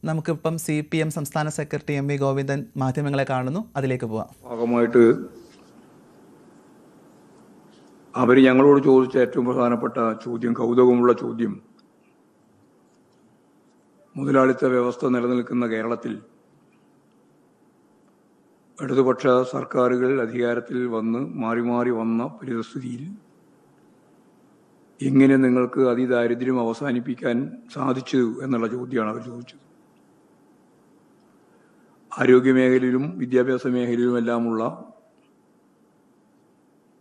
നമുക്കിപ്പം CPM സംസ്ഥാന secretary MV Govindan മാധ്യമങ്ങളെ കാണുന്നു. അതിലേക്ക് പോവാം. ഭാഗമായിട്ട് അവർ ഞങ്ങളോട് ചോദിച്ച ഏറ്റവും പ്രധാനപ്പെട്ട ചോദ്യം, കൗതുകമുള്ള ചോദ്യം, മുതലാളിത്ത വ്യവസ്ഥ നിലനിൽക്കുന്ന കേരളത്തിൽ ഇടതുപക്ഷ സർക്കാരുകൾ അധികാരത്തിൽ വന്ന് മാറി മാറി വന്ന പരിസ്ഥിതിയിൽ എങ്ങനെ നിങ്ങൾക്ക് അതിദാരിദ്ര്യം അവസാനിപ്പിക്കാൻ സാധിച്ചു എന്നുള്ള ചോദ്യമാണ് അവർ ചോദിച്ചത്. ആരോഗ്യമേഖലയിലും വിദ്യാഭ്യാസ മേഖലയിലുമെല്ലാമുള്ള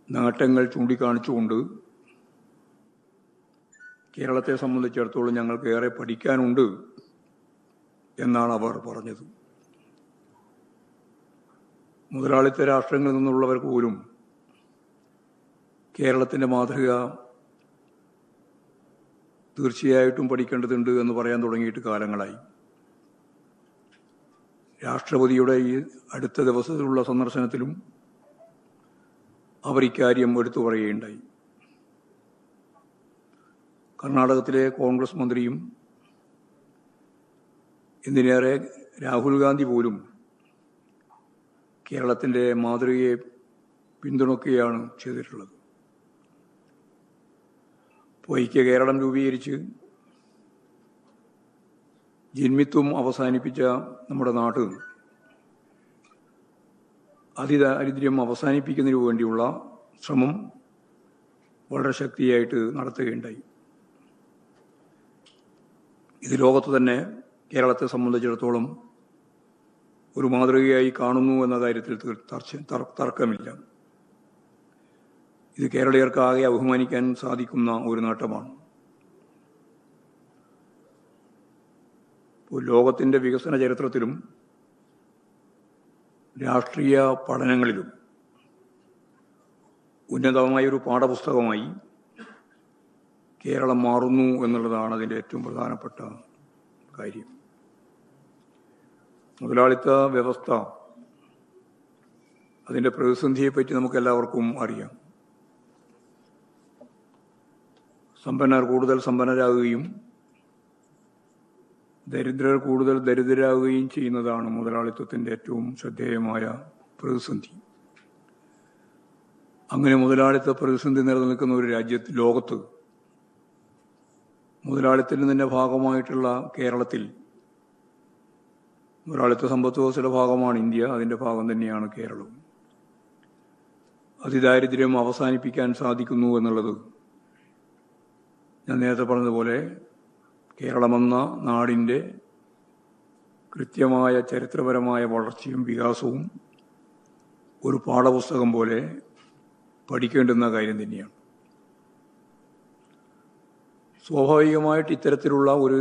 നേട്ടങ്ങൾ ചൂണ്ടിക്കാണിച്ചുകൊണ്ട് കേരളത്തെ സംബന്ധിച്ചിടത്തോളം ഞങ്ങൾക്ക് ഏറെ പഠിക്കാനുണ്ട് എന്നാണ് അവർ പറഞ്ഞത്. മുതലാളിത്ത രാഷ്ട്രങ്ങളിൽ നിന്നുള്ളവർക്ക് പോലും കേരളത്തിൻ്റെ മാതൃക തീർച്ചയായിട്ടും പഠിക്കേണ്ടതുണ്ട് എന്ന് പറയാൻ തുടങ്ങിയിട്ട് കാലങ്ങളായി. രാഷ്ട്രപതിയുടെ ഈ അടുത്ത ദിവസത്തിലുള്ള സന്ദർശനത്തിലും അവർ ഇക്കാര്യം എടുത്തു പറയുകയുണ്ടായി. കർണാടകത്തിലെ കോൺഗ്രസ് മന്ത്രിയും എന്തിനേറെ രാഹുൽ ഗാന്ധി പോലും കേരളത്തിൻ്റെ മാതൃകയെ പിന്തുണയ്ക്കുകയാണ് ചെയ്തിട്ടുള്ളത്. ഐക്യ കേരളം രൂപീകരിച്ച് ജന്മിത്വം അവസാനിപ്പിച്ച നമ്മുടെ നാട് അതിദാരിദ്ര്യം അവസാനിപ്പിക്കുന്നതിനു വേണ്ടിയുള്ള ശ്രമം വളരെ ശക്തിയായിട്ട് നടത്തുകയുണ്ടായി. ഇത് ലോകത്ത് തന്നെ കേരളത്തെ സംബന്ധിച്ചിടത്തോളം ഒരു മാതൃകയായി കാണുന്നു എന്ന കാര്യത്തിൽ തർക്കമില്ല. ഇത് കേരളീയർക്കാകെ അഭിമാനിക്കാൻ സാധിക്കുന്ന ഒരു നേട്ടമാണ്. ലോകത്തിൻ്റെ വികസന ചരിത്രത്തിലും രാഷ്ട്രീയ പഠനങ്ങളിലും ഉന്നതമായൊരു പാഠപുസ്തകമായി കേരളം മാറുന്നു എന്നുള്ളതാണ് അതിൻ്റെ ഏറ്റവും പ്രധാനപ്പെട്ട കാര്യം. മുതലാളിത്ത വ്യവസ്ഥ, അതിൻ്റെ പ്രതിസന്ധിയെപ്പറ്റി നമുക്കെല്ലാവർക്കും അറിയാം. സമ്പന്നർ കൂടുതൽ സമ്പന്നരാകുകയും ദരിദ്രർ കൂടുതൽ ദരിദ്രരാകുകയും ചെയ്യുന്നതാണ് മുതലാളിത്തത്തിൻ്റെ ഏറ്റവും ശ്രദ്ധേയമായ പ്രതിസന്ധി. അങ്ങനെ മുതലാളിത്ത പ്രതിസന്ധി നിലനിൽക്കുന്ന ഒരു ലോകത്ത് മുതലാളിത്തത്തിൻ്റെ ഭാഗമായിട്ടുള്ള കേരളത്തിൽ, മുതലാളിത്ത സമ്പദ് വ്യവസ്ഥയുടെ ഭാഗമാണ് ഇന്ത്യ, അതിൻ്റെ ഭാഗം തന്നെയാണ് കേരളം. അതിദാരിദ്ര്യം അവസാനിപ്പിക്കാൻ സാധിക്കുന്നു എന്നുള്ളത് ഞാൻ നേരത്തെ പറഞ്ഞതുപോലെ കേരളമെന്ന നാടിൻ്റെ കൃത്യമായ ചരിത്രപരമായ വളർച്ചയും വികാസവും ഒരു പാഠപുസ്തകം പോലെ പഠിക്കേണ്ടുന്ന കാര്യം തന്നെയാണ്. സ്വാഭാവികമായിട്ട് ഇത്തരത്തിലുള്ള ഒരു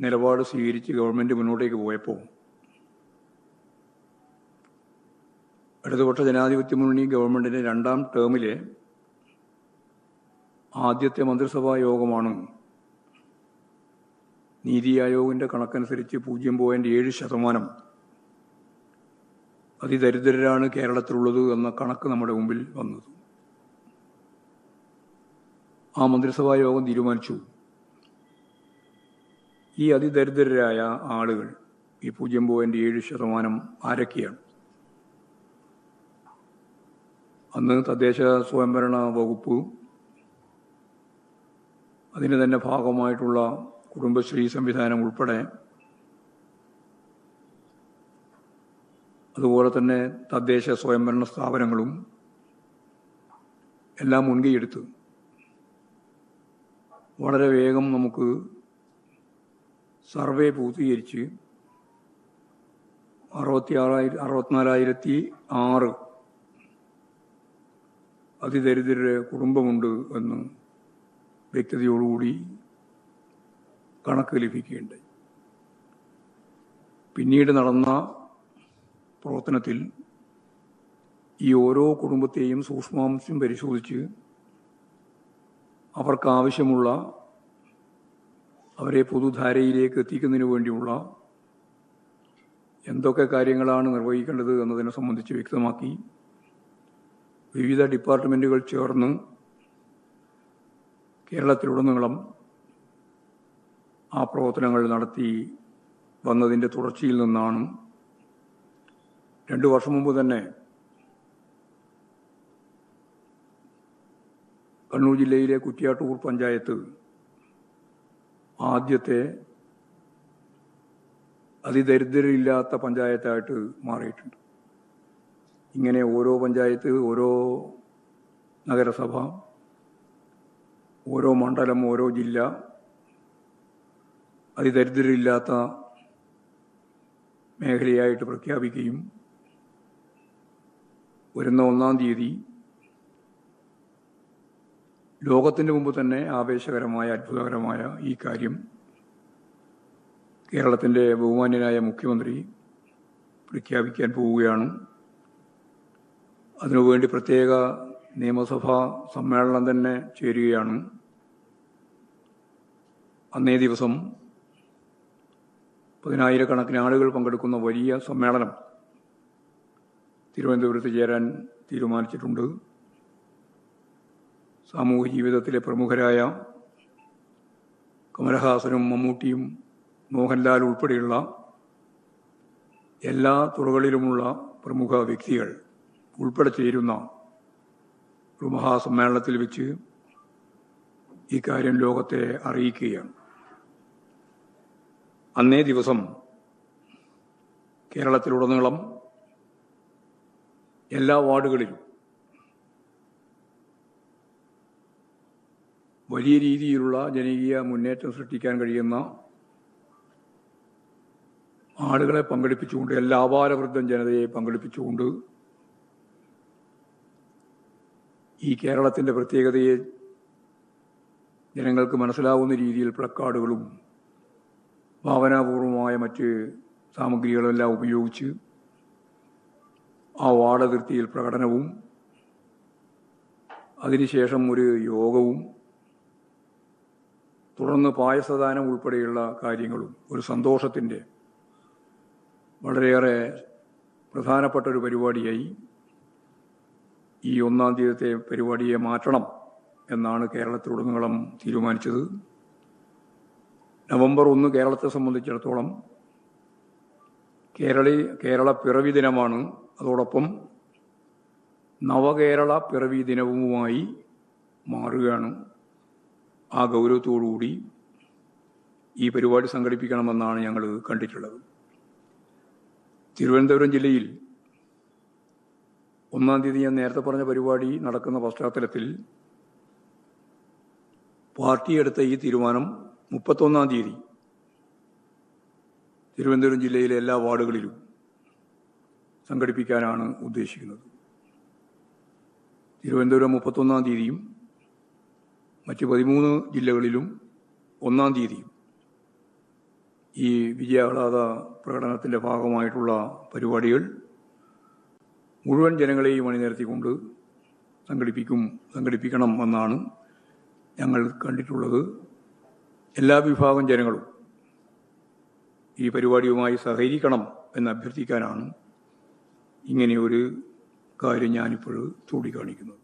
നിലപാട് സ്വീകരിച്ച് ഗവൺമെൻറ് മുന്നോട്ടേക്ക് പോയപ്പോൾ ഇടതുപക്ഷ ജനാധിപത്യ മുന്നണി ഗവൺമെൻറ്റിൻ്റെ 2ാം ടേമിലെ ആദ്യത്തെ മന്ത്രിസഭാ യോഗമാണ് നീതി ആയോഗിൻ്റെ കണക്കനുസരിച്ച് 0.7% അതിദരിദ്രരാണ് കേരളത്തിലുള്ളത് എന്ന കണക്ക് നമ്മുടെ മുമ്പിൽ വന്നത്. ആ മന്ത്രിസഭാ യോഗം തീരുമാനിച്ചു, ഈ അതിദരിദ്രരായ ആളുകൾ, ഈ 0.7% ആരൊക്കെയാണ്? അന്ന് തദ്ദേശ സ്വയംഭരണ വകുപ്പ്, അതിന് തന്നെ ഭാഗമായിട്ടുള്ള കുടുംബശ്രീ സംവിധാനം ഉൾപ്പെടെ, അതുപോലെ തന്നെ തദ്ദേശ സ്വയംഭരണ സ്ഥാപനങ്ങളും എല്ലാം മുൻകൈയെടുത്ത് വളരെ വേഗം നമുക്ക് സർവേ പൂർത്തീകരിച്ച് 64,006 അതിദരിദ്രരുടെ കുടുംബമുണ്ട് എന്ന് വ്യക്തതയോടുകൂടി കണക്ക് ലഭിക്കുകയുണ്ടായി. പിന്നീട് നടന്ന പ്രവർത്തനത്തിൽ ഈ ഓരോ കുടുംബത്തെയും സൂക്ഷ്മാംശം പരിശോധിച്ച് അവർക്കാവശ്യമുള്ള, അവരെ പൊതുധാരയിലേക്ക് എത്തിക്കുന്നതിന് വേണ്ടിയുള്ള എന്തൊക്കെ കാര്യങ്ങളാണ് നിർവഹിക്കേണ്ടത് എന്നതിനെ സംബന്ധിച്ച് വ്യക്തമാക്കി വിവിധ ഡിപ്പാർട്ട്മെൻറ്റുകൾ ചേർന്ന് കേരളത്തിലുടനീളം ആ പ്രവർത്തനങ്ങൾ നടത്തി വന്നതിൻ്റെ തുടർച്ചയിൽ നിന്നാണ് 2 വർഷം മുമ്പ് തന്നെ കണ്ണൂർ ജില്ലയിലെ കുറ്റ്യാട്ടൂർ പഞ്ചായത്ത് ആദ്യത്തെ അതിദരിദ്രരില്ലാത്ത പഞ്ചായത്തായിട്ട് മാറിയിട്ടുണ്ട്. ഇങ്ങനെ ഓരോ പഞ്ചായത്ത്, ഓരോ നഗരസഭ, ഓരോ മണ്ഡലം, ഓരോ ജില്ല അതിദരിദ്രരില്ലാത്ത മേഖലയായിട്ട് പ്രഖ്യാപിക്കുകയും വരുന്ന 1-ാം തീയതി ലോകത്തിൻ്റെ മുമ്പ് തന്നെ ആവേശകരമായ, അത്ഭുതകരമായ ഈ കാര്യം കേരളത്തിൻ്റെ ബഹുമാന്യനായ മുഖ്യമന്ത്രി പ്രഖ്യാപിക്കാൻ പോവുകയാണ്. അതിനുവേണ്ടി പ്രത്യേക നിയമസഭാ സമ്മേളനം തന്നെ ചേരുകയാണ്. അന്നേ ദിവസം 10,000-കണക്കിന് ആളുകൾ പങ്കെടുക്കുന്ന വലിയ സമ്മേളനം തിരുവനന്തപുരത്ത് ചേരാൻ തീരുമാനിച്ചിട്ടുണ്ട്. സാമൂഹ്യ ജീവിതത്തിലെ പ്രമുഖരായ കമലഹാസനും മമ്മൂട്ടിയും മോഹൻലാൽ ഉൾപ്പെടെയുള്ള എല്ലാ തുറകളിലുമുള്ള പ്രമുഖ വ്യക്തികൾ ഉൾപ്പെടെ ചേരുന്ന ഒരു മഹാസമ്മേളനത്തിൽ വെച്ച് ഈ കാര്യം ലോകത്തെ അറിയിക്കുകയാണ്. അന്നേ ദിവസം കേരളത്തിലുടനീളം എല്ലാ വാർഡുകളിലും വലിയ രീതിയിലുള്ള ജനകീയ മുന്നേറ്റം സൃഷ്ടിക്കാൻ കഴിയുന്ന ആളുകളെ പങ്കെടുപ്പിച്ചുകൊണ്ട്, എല്ലാ ആബാലവൃദ്ധം ജനതയെ പങ്കെടുപ്പിച്ചുകൊണ്ട് ഈ കേരളത്തിൻ്റെ പ്രത്യേകതയെ ജനങ്ങൾക്ക് മനസ്സിലാവുന്ന രീതിയിൽ പ്ലക്കാർഡുകളും ഭാവനാപൂർവമായ മറ്റ് സാമഗ്രികളെല്ലാം ഉപയോഗിച്ച് ആ വാർഡതിർത്തിയിൽ പ്രകടനവും അതിനുശേഷം ഒരു യോഗവും തുടർന്ന് പായസദാനം ഉൾപ്പെടെയുള്ള കാര്യങ്ങളും ഒരു സന്തോഷത്തിൻ്റെ വളരെയേറെ പ്രധാനപ്പെട്ട ഒരു പരിപാടിയായി ഈ 1-ാം തീയതിത്തെ പരിപാടിയെ മാറ്റണം എന്നാണ് കേരളത്തിലുടനീളം തീരുമാനിച്ചത്. നവംബർ 1 കേരളത്തെ സംബന്ധിച്ചിടത്തോളം കേരള പിറവി ദിനമാണ്. അതോടൊപ്പം നവകേരള പിറവി ദിനവുമായി മാറുകയാണ്. ആ ഗൗരവത്തോടുകൂടി ഈ പരിപാടി സംഘടിപ്പിക്കണമെന്നാണ് ഞങ്ങൾ കണ്ടിട്ടുള്ളത്. തിരുവനന്തപുരം ജില്ലയിൽ 1-ാം തീയതി ഞാൻ നേരത്തെ പറഞ്ഞ പരിപാടി നടക്കുന്ന പശ്ചാത്തലത്തിൽ പാർട്ടി എടുത്ത ഈ തീരുമാനം 31-ാം തീയതി തിരുവനന്തപുരം ജില്ലയിലെ എല്ലാ വാർഡുകളിലും സംഘടിപ്പിക്കാനാണ് ഉദ്ദേശിക്കുന്നത്. തിരുവനന്തപുരം 31-ാം തീയതിയും മറ്റ് 13 ജില്ലകളിലും 1-ാം തീയതിയും ഈ വിജയാഹ്ലാദ പ്രകടനത്തിൻ്റെ ഭാഗമായിട്ടുള്ള പരിപാടികൾ മുഴുവൻ ജനങ്ങളെയും അണിനിരത്തിക്കൊണ്ട് സംഘടിപ്പിക്കണം എന്നാണ് ഞങ്ങൾ കണ്ടിട്ടുള്ളത്. എല്ലാ വിഭാഗം ജനങ്ങളും ഈ പരിപാടിയുമായി സഹകരിക്കണം എന്ന് അഭ്യർത്ഥിക്കാനാണ് ഇങ്ങനെയൊരു കാര്യം ഞാനിപ്പോൾ ചൂണ്ടിക്കാണിക്കുന്നത്.